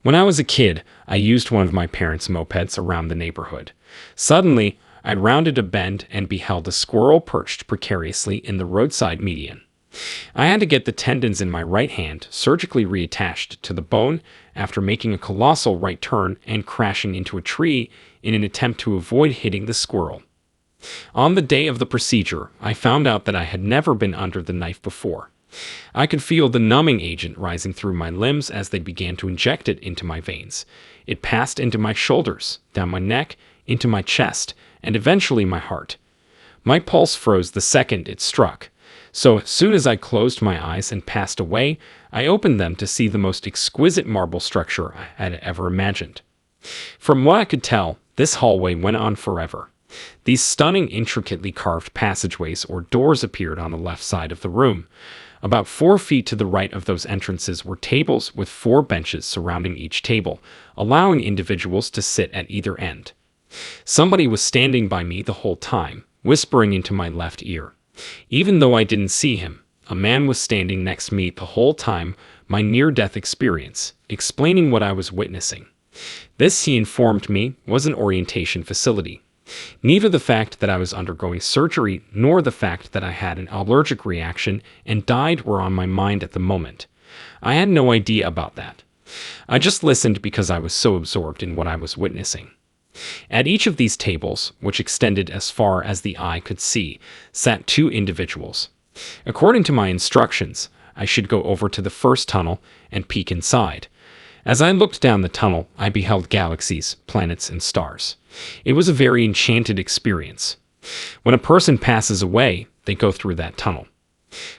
When I was a kid, I used one of my parents' mopeds around the neighborhood. Suddenly, I rounded a bend and beheld a squirrel perched precariously in the roadside median. I had to get the tendons in my right hand surgically reattached to the bone after making a colossal right turn and crashing into a tree in an attempt to avoid hitting the squirrel. On the day of the procedure, I found out that I had never been under the knife before. I could feel the numbing agent rising through my limbs as they began to inject it into my veins. It passed into my shoulders, down my neck, into my chest, and eventually my heart. My pulse froze the second it struck. So as soon as I closed my eyes and passed away, I opened them to see the most exquisite marble structure I had ever imagined. From what I could tell, this hallway went on forever. These stunning, intricately carved passageways or doors appeared on the left side of the room. About 4 feet to the right of those entrances were tables with 4 benches surrounding each table, allowing individuals to sit at either end. Somebody was standing by me the whole time, whispering into my left ear. Even though I didn't see him, a man was standing next to me the whole time, my near-death experience, explaining what I was witnessing. This, he informed me, was an orientation facility. Neither the fact that I was undergoing surgery nor the fact that I had an allergic reaction and died were on my mind at the moment. I had no idea about that. I just listened because I was so absorbed in what I was witnessing. At each of these tables, which extended as far as the eye could see, sat 2 individuals. According to my instructions, I should go over to the first tunnel and peek inside. As I looked down the tunnel, I beheld galaxies, planets, and stars. It was a very enchanted experience. When a person passes away, they go through that tunnel.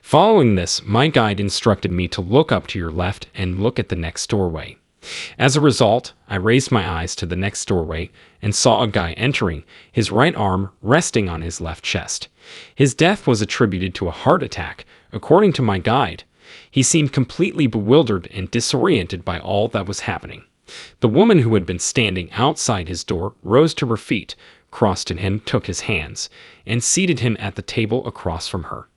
Following this, my guide instructed me to look up to your left and look at the next doorway. As a result, I raised my eyes to the next doorway and saw a guy entering, his right arm resting on his left chest. His death was attributed to a heart attack, according to my guide. He seemed completely bewildered and disoriented by all that was happening. The woman who had been standing outside his door rose to her feet, crossed to him, took his hands, and seated him at the table across from her.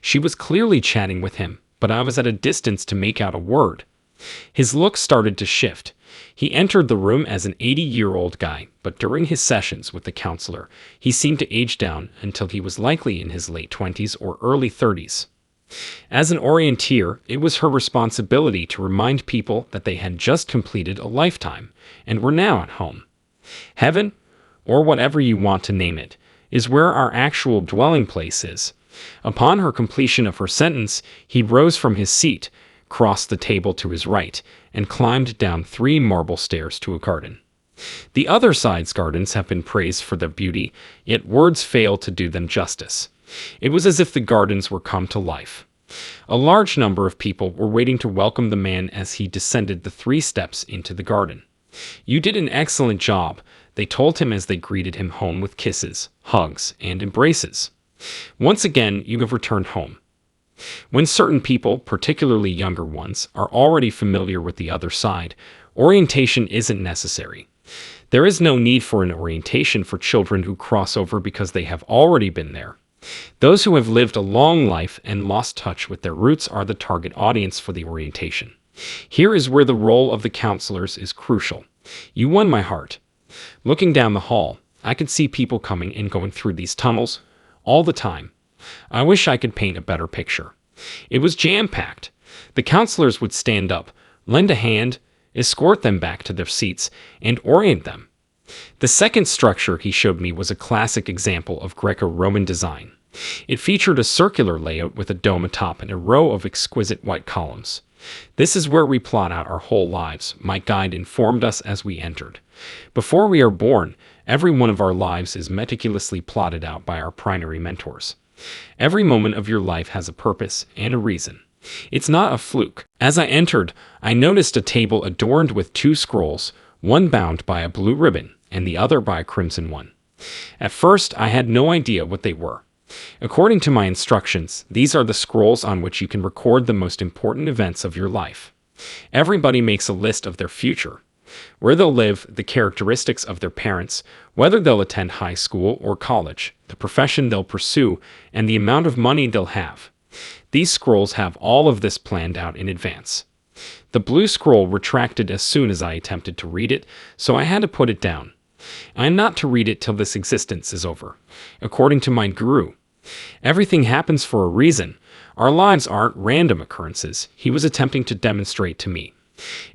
She was clearly chatting with him, but I was at a distance to make out a word. His look started to shift. He entered the room as an 80-year-old guy, but during his sessions with the counselor, he seemed to age down until he was likely in his late 20s or early 30s. As an orienteer, it was her responsibility to remind people that they had just completed a lifetime and were now at home. Heaven, or whatever you want to name it, is where our actual dwelling place is. Upon her completion of her sentence, he rose from his seat, crossed the table to his right, and climbed down 3 marble stairs to a garden. The other side's gardens have been praised for their beauty, yet words fail to do them justice. It was as if the gardens were come to life. A large number of people were waiting to welcome the man as he descended the 3 steps into the garden. "You did an excellent job," they told him as they greeted him home with kisses, hugs, and embraces. "Once again, you have returned home." When certain people, particularly younger ones, are already familiar with the other side, orientation isn't necessary. There is no need for an orientation for children who cross over because they have already been there. Those who have lived a long life and lost touch with their roots are the target audience for the orientation. Here is where the role of the counselors is crucial. You won my heart. Looking down the hall, I could see people coming and going through these tunnels all the time. I wish I could paint a better picture. It was jam-packed. The counselors would stand up, lend a hand, escort them back to their seats, and orient them. The second structure he showed me was a classic example of Greco-Roman design. It featured a circular layout with a dome atop and a row of exquisite white columns. "This is where we plot out our whole lives," my guide informed us as we entered. "Before we are born, every one of our lives is meticulously plotted out by our primary mentors. Every moment of your life has a purpose and a reason. It's not a fluke." As I entered, I noticed a table adorned with 2 scrolls, one bound by a blue ribbon and the other by a crimson one. At first, I had no idea what they were. According to my instructions, these are the scrolls on which you can record the most important events of your life. Everybody makes a list of their future, where they'll live, the characteristics of their parents, whether they'll attend high school or college, the profession they'll pursue, and the amount of money they'll have. These scrolls have all of this planned out in advance. The blue scroll retracted as soon as I attempted to read it, so I had to put it down. I am not to read it till this existence is over. According to my guru, everything happens for a reason. Our lives aren't random occurrences, he was attempting to demonstrate to me.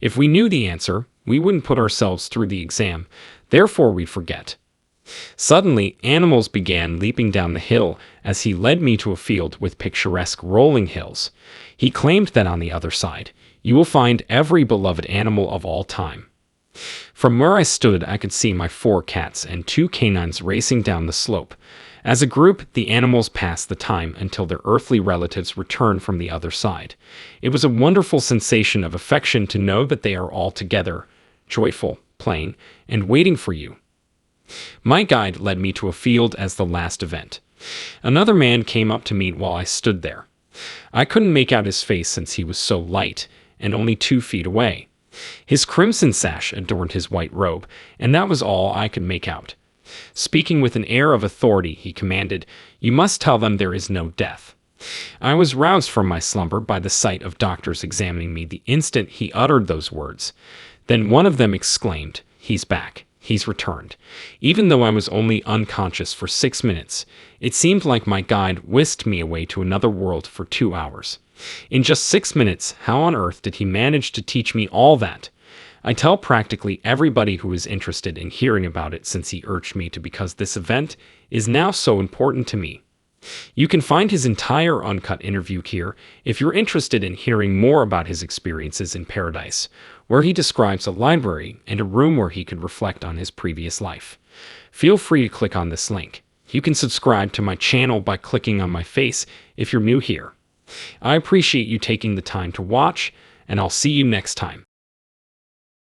If we knew the answer, we wouldn't put ourselves through the exam, therefore we'd forget. Suddenly, animals began leaping down the hill as he led me to a field with picturesque rolling hills. He claimed that on the other side, you will find every beloved animal of all time. From where I stood, I could see my 4 cats and 2 canines racing down the slope. As a group, the animals passed the time until their earthly relatives returned from the other side. It was a wonderful sensation of affection to know that they are all together, joyful, playing, and waiting for you. My guide led me to a field as the last event. Another man came up to me while I stood there. I couldn't make out his face since he was so light and only 2 feet away. His crimson sash adorned his white robe, and that was all I could make out. Speaking with an air of authority, he commanded, "You must tell them there is no death." I was roused from my slumber by the sight of doctors examining me the instant he uttered those words. Then one of them exclaimed, "He's back. He's returned." Even though I was only unconscious for 6 minutes, it seemed like my guide whisked me away to another world for 2 hours. In just 6 minutes, how on earth did he manage to teach me all that? I tell practically everybody who is interested in hearing about it since he urged me to, because this event is now so important to me. You can find his entire uncut interview here if you're interested in hearing more about his experiences in paradise, where he describes a library and a room where he could reflect on his previous life. Feel free to click on this link. You can subscribe to my channel by clicking on my face if you're new here. I appreciate you taking the time to watch, and I'll see you next time.